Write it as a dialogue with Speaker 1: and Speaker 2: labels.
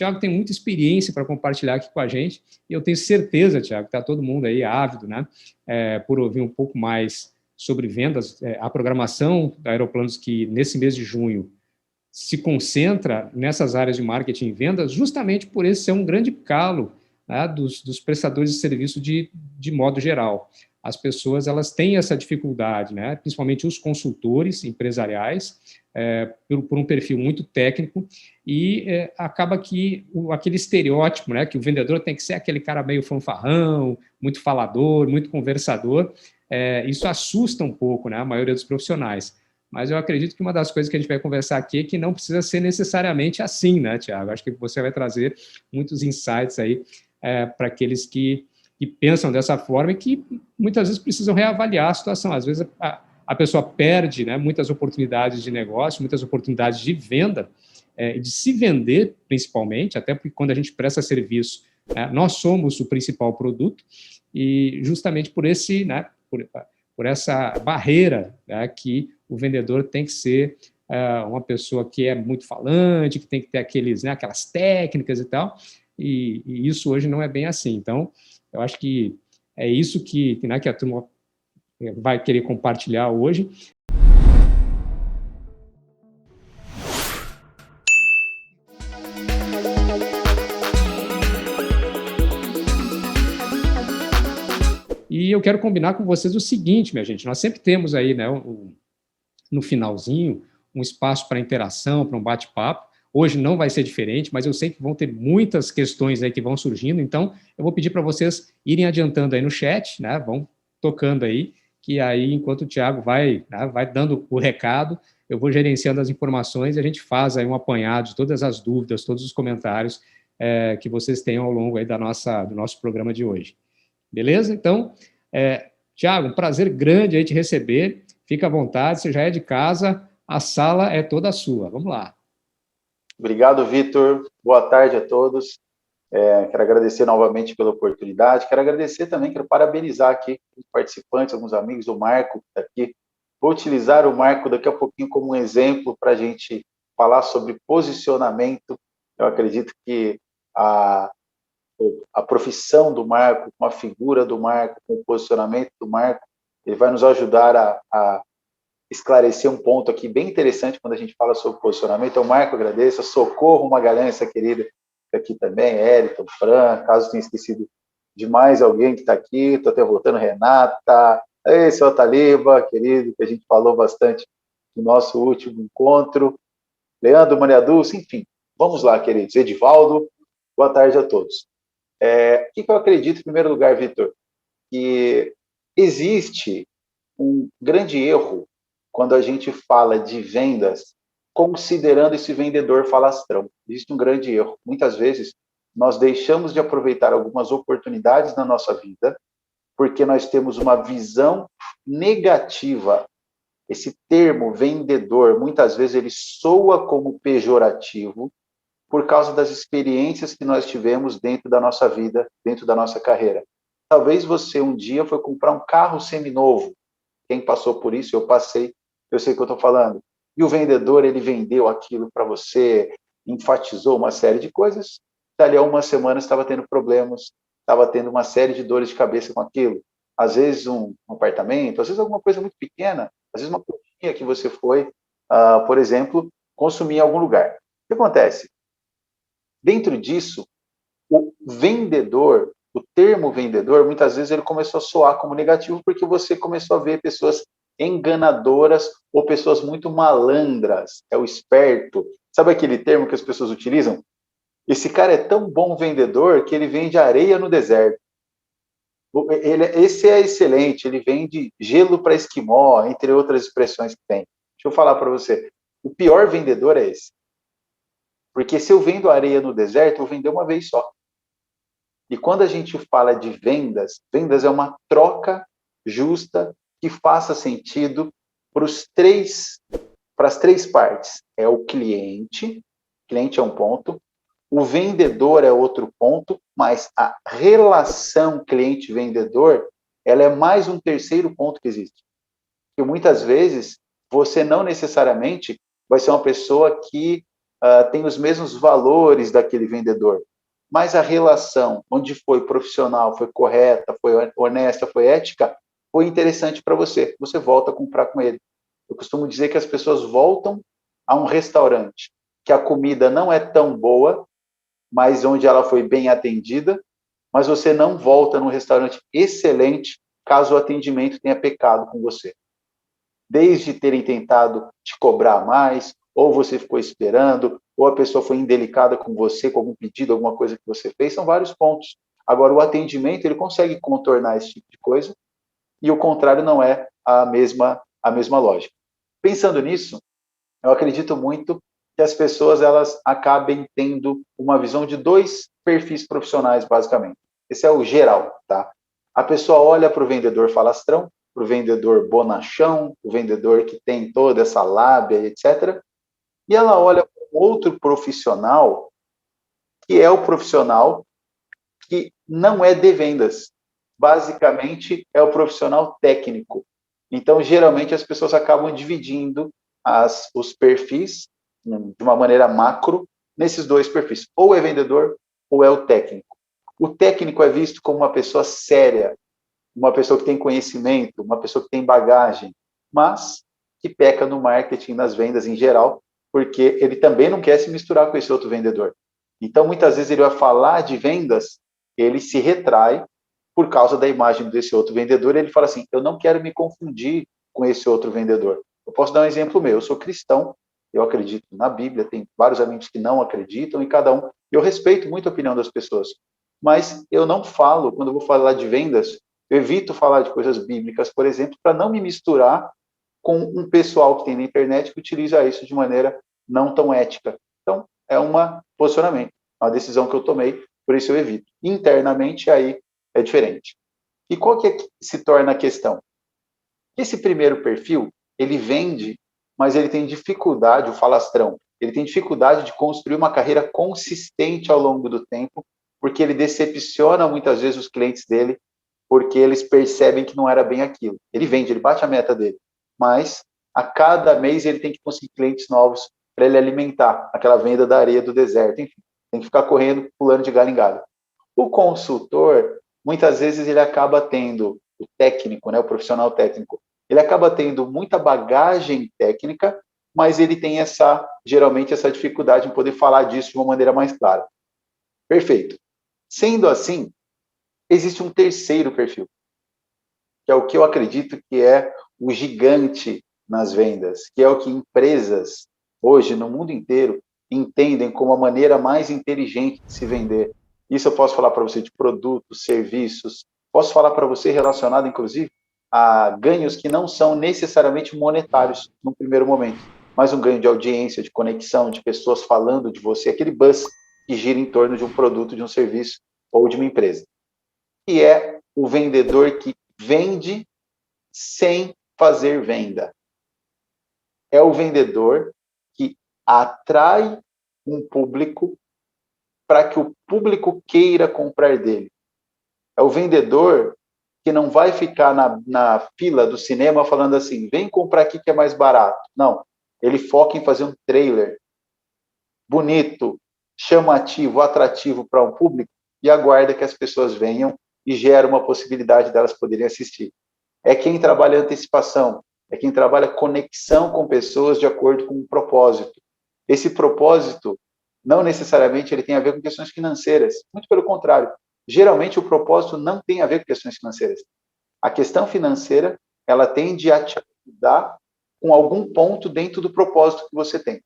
Speaker 1: Tiago tem muita experiência para compartilhar aqui com a gente, e eu tenho certeza, Tiago, que está todo mundo aí ávido, né, por ouvir um pouco mais sobre vendas. A programação da Aeroplanos, que nesse mês de junho se concentra nessas áreas de marketing e vendas, justamente por esse ser um grande calo, né, dos prestadores de serviço de modo geral. As pessoas, elas têm essa dificuldade, né, principalmente os consultores empresariais, por um perfil muito técnico, e acaba que aquele estereótipo, né, que o vendedor tem que ser aquele cara meio fanfarrão, muito falador, muito conversador, isso assusta um pouco, né, a maioria dos profissionais. Mas eu acredito que uma das coisas que a gente vai conversar aqui é que não precisa ser necessariamente assim, né, Tiago? Acho que você vai trazer muitos insights aí para aqueles que pensam dessa forma e que muitas vezes precisam reavaliar a situação. Às vezes a pessoa perde, né, muitas oportunidades de negócio, muitas oportunidades de venda, de se vender, principalmente, até porque quando a gente presta serviço, nós somos o principal produto, e justamente por esse, né, por essa barreira, né, que o vendedor tem que ser uma pessoa que é muito falante, que tem que ter aquelas técnicas e tal, e isso hoje não é bem assim. Então, eu acho que é isso que a turma vai querer compartilhar hoje. E eu quero combinar com vocês o seguinte, minha gente, nós sempre temos aí, né, no finalzinho, um espaço para interação, para um bate-papo. Hoje não vai ser diferente, mas eu sei que vão ter muitas questões aí que vão surgindo, então eu vou pedir para vocês irem adiantando aí no chat, né, vão tocando aí, que aí, enquanto o Tiago vai dando o recado, eu vou gerenciando as informações e a gente faz aí um apanhado de todas as dúvidas, todos os comentários que vocês tenham ao longo aí do nosso programa de hoje. Beleza? Então, Tiago, um prazer grande aí te receber. Fica à vontade, você já é de casa, a sala é toda sua. Vamos lá.
Speaker 2: Obrigado, Vitor. Boa tarde a todos. Quero agradecer novamente pela oportunidade. Quero agradecer também, quero parabenizar aqui os participantes, alguns amigos, o Marco que está aqui. Vou utilizar o Marco daqui a pouquinho como um exemplo para a gente falar sobre posicionamento. Eu acredito que a profissão do Marco, com a figura do Marco, com o posicionamento do Marco, ele vai nos ajudar a esclarecer um ponto aqui bem interessante quando a gente fala sobre posicionamento. Então, Marco, agradeço. Socorro Magalhães, essa querida, aqui também, Ériton, Fran, caso tenha esquecido de mais alguém que está aqui, estou até voltando, Renata, seu Otaliba, querido, que a gente falou bastante no nosso último encontro, Leandro, Maria Dulce, enfim, vamos lá, queridos. Edivaldo, boa tarde a todos. O que eu acredito, em primeiro lugar, Vitor? Que existe um grande erro quando a gente fala de vendas considerando esse vendedor falastrão. Existe um grande erro. Muitas vezes, nós deixamos de aproveitar algumas oportunidades na nossa vida porque nós temos uma visão negativa. Esse termo vendedor, muitas vezes, ele soa como pejorativo, por causa das experiências que nós tivemos dentro da nossa vida, dentro da nossa carreira. Talvez você um dia foi comprar um carro seminovo. Quem passou por isso, eu passei, eu sei o que eu estou falando. E o vendedor, ele vendeu aquilo para você, enfatizou uma série de coisas. Dali a uma semana estava tendo problemas, estava tendo uma série de dores de cabeça com aquilo. Às vezes um apartamento, às vezes alguma coisa muito pequena, às vezes uma coxinha que você foi, por exemplo, consumir em algum lugar. O que acontece? Dentro disso, o vendedor, o termo vendedor, muitas vezes ele começou a soar como negativo porque você começou a ver pessoas enganadoras ou pessoas muito malandras, é o esperto. Sabe aquele termo que as pessoas utilizam? Esse cara é tão bom vendedor que ele vende areia no deserto. Esse é excelente, ele vende gelo para esquimó, entre outras expressões que tem. Deixa eu falar para você, o pior vendedor é esse. Porque se eu vendo areia no deserto, eu vou vender uma vez só. E quando a gente fala de vendas, vendas é uma troca justa que faça sentido para as três partes. É o cliente é um ponto, o vendedor é outro ponto, mas a relação cliente-vendedor, ela é mais um terceiro ponto que existe. Porque muitas vezes, você não necessariamente vai ser uma pessoa que tem os mesmos valores daquele vendedor, mas a relação, onde foi profissional, foi correta, foi honesta, foi ética, foi interessante para você. Você volta a comprar com ele. Eu costumo dizer que as pessoas voltam a um restaurante que a comida não é tão boa, mas onde ela foi bem atendida, mas você não volta num restaurante excelente caso o atendimento tenha pecado com você. Desde terem tentado te cobrar mais, ou você ficou esperando, ou a pessoa foi indelicada com você, com algum pedido, alguma coisa que você fez, são vários pontos. Agora, o atendimento, ele consegue contornar esse tipo de coisa, e o contrário não é a mesma lógica. Pensando nisso, eu acredito muito que as pessoas elas acabem tendo uma visão de dois perfis profissionais, basicamente. Esse é o geral, tá? A pessoa olha para o vendedor falastrão, para o vendedor bonachão, o vendedor que tem toda essa lábia, etc. E ela olha para outro profissional, que é o profissional que não é de vendas. Basicamente, é o profissional técnico. Então, geralmente, as pessoas acabam dividindo os perfis, de uma maneira macro, nesses dois perfis. Ou é vendedor, ou é o técnico. O técnico é visto como uma pessoa séria, uma pessoa que tem conhecimento, uma pessoa que tem bagagem, mas que peca no marketing, nas vendas em geral, porque ele também não quer se misturar com esse outro vendedor. Então, muitas vezes, ele vai falar de vendas, ele se retrai por causa da imagem desse outro vendedor, ele fala assim, eu não quero me confundir com esse outro vendedor. Eu posso dar um exemplo meu, eu sou cristão, eu acredito na Bíblia, tem vários amigos que não acreditam, e cada um, eu respeito muito a opinião das pessoas, mas eu não falo, quando eu vou falar de vendas, eu evito falar de coisas bíblicas, por exemplo, para não me misturar com um pessoal que tem na internet que utiliza isso de maneira não tão ética. Então, é um posicionamento, uma decisão que eu tomei, por isso eu evito. Internamente, aí é diferente. E qual que se torna a questão? Esse primeiro perfil, ele vende, mas ele tem dificuldade, o falastrão, ele tem dificuldade de construir uma carreira consistente ao longo do tempo, porque ele decepciona muitas vezes os clientes dele, porque eles percebem que não era bem aquilo. Ele vende, ele bate a meta dele, mas a cada mês ele tem que conseguir clientes novos para ele alimentar aquela venda da areia do deserto, enfim, tem que ficar correndo, pulando de galho em galho. O consultor, muitas vezes ele acaba tendo, o técnico, né, o profissional técnico, ele acaba tendo muita bagagem técnica, mas ele tem geralmente essa dificuldade em poder falar disso de uma maneira mais clara. Perfeito. Sendo assim, existe um terceiro perfil, que é o que eu acredito que é o gigante nas vendas, que é o que empresas, hoje, no mundo inteiro, entendem como a maneira mais inteligente de se vender. Isso eu posso falar para você de produtos, serviços, posso falar para você relacionado, inclusive, a ganhos que não são necessariamente monetários no primeiro momento, mas um ganho de audiência, de conexão, de pessoas falando de você, aquele buzz que gira em torno de um produto, de um serviço ou de uma empresa. Que é o vendedor que vende sem fazer venda. É o vendedor que atrai um público para que o público queira comprar dele. É o vendedor que não vai ficar na fila do cinema falando assim, vem comprar aqui que é mais barato. Não, ele foca em fazer um trailer bonito, chamativo, atrativo para um público e aguarda que as pessoas venham e gera uma possibilidade delas poderem assistir. É quem trabalha antecipação, é quem trabalha conexão com pessoas de acordo com um propósito. Esse propósito, não necessariamente ele tem a ver com questões financeiras, muito pelo contrário. Geralmente o propósito não tem a ver com questões financeiras. A questão financeira, ela tende a te ajudar com algum ponto dentro do propósito que você tem.